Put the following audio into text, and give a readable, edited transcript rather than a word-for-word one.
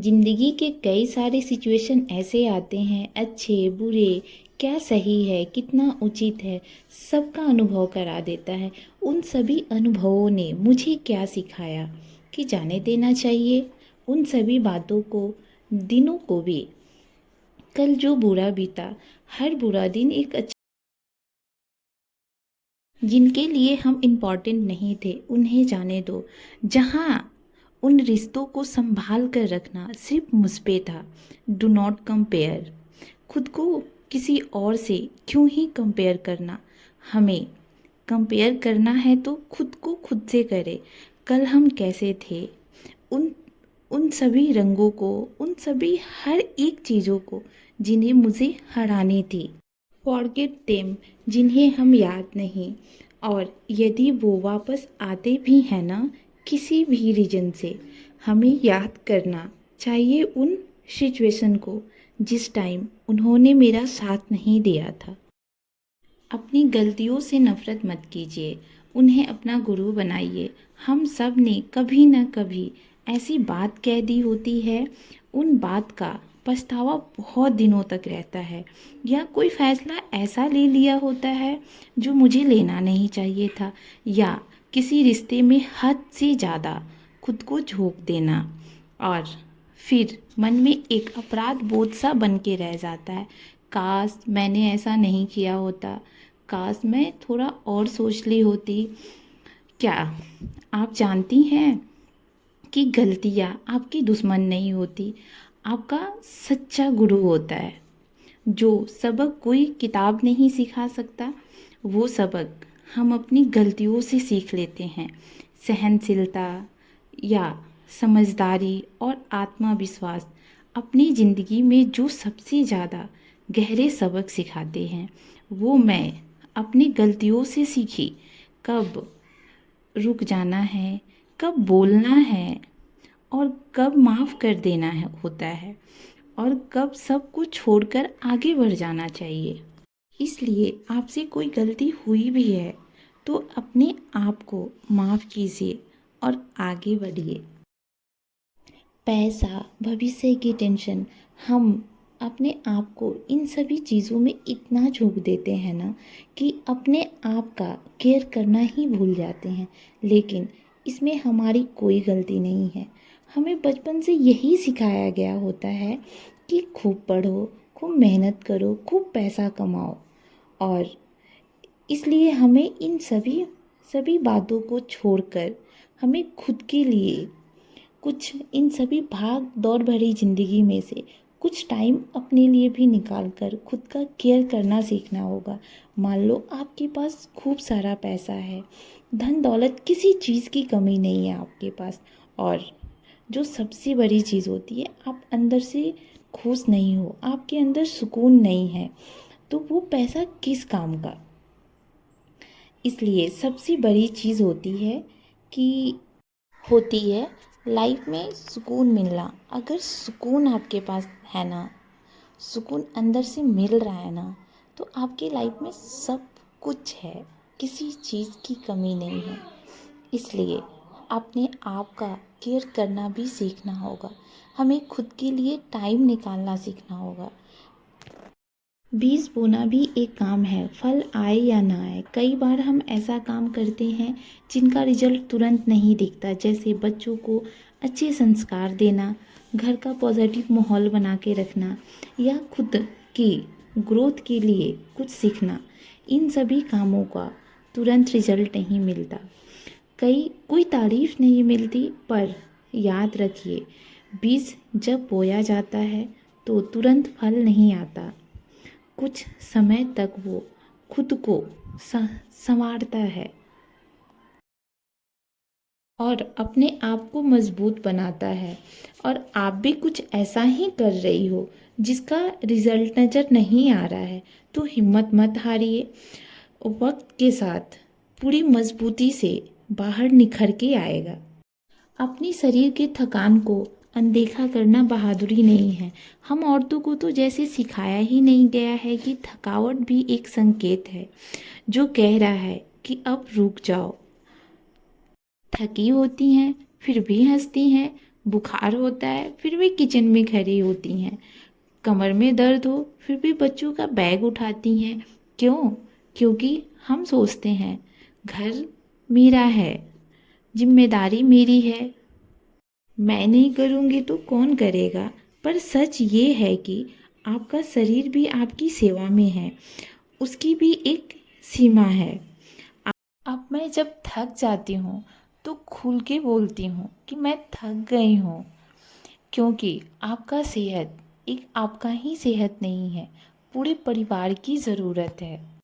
जिंदगी के कई सारे सिचुएशन ऐसे आते हैं, अच्छे बुरे, क्या सही है कितना उचित है, सबका अनुभव करा देता है। उन सभी अनुभवों ने मुझे क्या सिखाया कि जाने देना चाहिए उन सभी बातों को, दिनों को भी। कल जो बुरा बीता, हर बुरा दिन एक अच्छा, जिनके लिए हम इम्पॉर्टेंट नहीं थे उन्हें जाने दो। जहाँ उन रिश्तों को संभाल कर रखना सिर्फ मुझ पे था। Do not compare. खुद को किसी और से क्यों ही कंपेयर करना। हमें कंपेयर करना है तो खुद को खुद से करे। कल हम कैसे थे, उन उन सभी रंगों को, उन सभी हर एक चीज़ों को जिन्हें मुझे हरानी थी। फॉरगेट देम, जिन्हें हम याद नहीं। और यदि वो वापस आते भी हैं ना, किसी भी रीजन से, हमें याद करना चाहिए उन सिचुएशन को जिस टाइम उन्होंने मेरा साथ नहीं दिया था। अपनी गलतियों से नफरत मत कीजिए, उन्हें अपना गुरु बनाइए। हम सब ने कभी न कभी ऐसी बात कह दी होती है, उन बात का पछतावा बहुत दिनों तक रहता है। या कोई फैसला ऐसा ले लिया होता है जो मुझे लेना नहीं चाहिए था। या किसी रिश्ते में हद से ज़्यादा खुद को झोंक देना, और फिर मन में एक अपराध बोध सा बन के रह जाता है। काश मैंने ऐसा नहीं किया होता, काश मैं थोड़ा और सोच ली होती। क्या आप जानती हैं कि गलतियाँ आपकी दुश्मन नहीं होती, आपका सच्चा गुरु होता है। जो सबक कोई किताब नहीं सिखा सकता, वो सबक हम अपनी गलतियों से सीख लेते हैं। सहनशीलता या समझदारी और आत्मविश्वास अपनी ज़िंदगी में जो सबसे ज़्यादा गहरे सबक सिखाते हैं, वो मैं अपनी गलतियों से सीखी। कब रुक जाना है, कब बोलना है, और कब माफ़ कर देना है होता है, और कब सब कुछ छोड़कर आगे बढ़ जाना चाहिए। इसलिए आपसे कोई गलती हुई भी है तो अपने आप को माफ़ कीजिए और आगे बढ़िए। पैसा, भविष्य की टेंशन, हम अपने आप को इन सभी चीज़ों में इतना झोंक देते हैं ना कि अपने आप का केयर करना ही भूल जाते हैं। लेकिन इसमें हमारी कोई गलती नहीं है। हमें बचपन से यही सिखाया गया होता है कि खूब पढ़ो, खूब मेहनत करो, खूब पैसा कमाओ। और इसलिए हमें इन सभी सभी बातों को छोड़कर हमें खुद के लिए कुछ, इन सभी भाग दौड़ भरी ज़िंदगी में से कुछ टाइम अपने लिए भी निकाल कर खुद का केयर करना सीखना होगा। मान लो आपके पास खूब सारा पैसा है, धन दौलत, किसी चीज़ की कमी नहीं है आपके पास, और जो सबसे बड़ी चीज़ होती है, आप अंदर से खुश नहीं हो, आपके अंदर सुकून नहीं है, तो वो पैसा किस काम का। इसलिए सबसे बड़ी चीज़ होती है लाइफ में सुकून मिलना। अगर सुकून आपके पास है ना, सुकून अंदर से मिल रहा है ना, तो आपकी लाइफ में सब कुछ है, किसी चीज़ की कमी नहीं है। इसलिए अपने आप का केयर करना भी सीखना होगा। हमें खुद के लिए टाइम निकालना सीखना होगा। बीज बोना भी एक काम है, फल आए या ना आए। कई बार हम ऐसा काम करते हैं जिनका रिजल्ट तुरंत नहीं दिखता, जैसे बच्चों को अच्छे संस्कार देना, घर का पॉजिटिव माहौल बना के रखना, या खुद की ग्रोथ के लिए कुछ सीखना। इन सभी कामों का तुरंत रिजल्ट नहीं मिलता, कोई तारीफ नहीं मिलती। पर याद रखिए, बीज जब बोया जाता है तो तुरंत फल नहीं आता। कुछ समय तक वो खुद को संवारता है और अपने आप को मजबूत बनाता है। और आप भी कुछ ऐसा ही कर रही हो जिसका रिजल्ट नज़र नहीं आ रहा है, तो हिम्मत मत हारिए। वक्त के साथ पूरी मजबूती से बाहर निखर के आएगा। अपनी शरीर के थकान को अनदेखा करना बहादुरी नहीं है। हम औरतों को तो जैसे सिखाया ही नहीं गया है कि थकावट भी एक संकेत है जो कह रहा है कि अब रुक जाओ। थकी होती हैं फिर भी हंसती हैं, बुखार होता है फिर भी किचन में खड़ी होती हैं, कमर में दर्द हो फिर भी बच्चों का बैग उठाती हैं। क्यों? क्योंकि हम सोचते हैं घर मेरा है, जिम्मेदारी मेरी है, मैं नहीं करूँगी तो कौन करेगा। पर सच ये है कि आपका शरीर भी आपकी सेवा में है, उसकी भी एक सीमा है। अब मैं जब थक जाती हूँ तो खुल के बोलती हूँ कि मैं थक गई हूँ, क्योंकि आपका सेहत एक आपका ही सेहत नहीं है, पूरे परिवार की ज़रूरत है।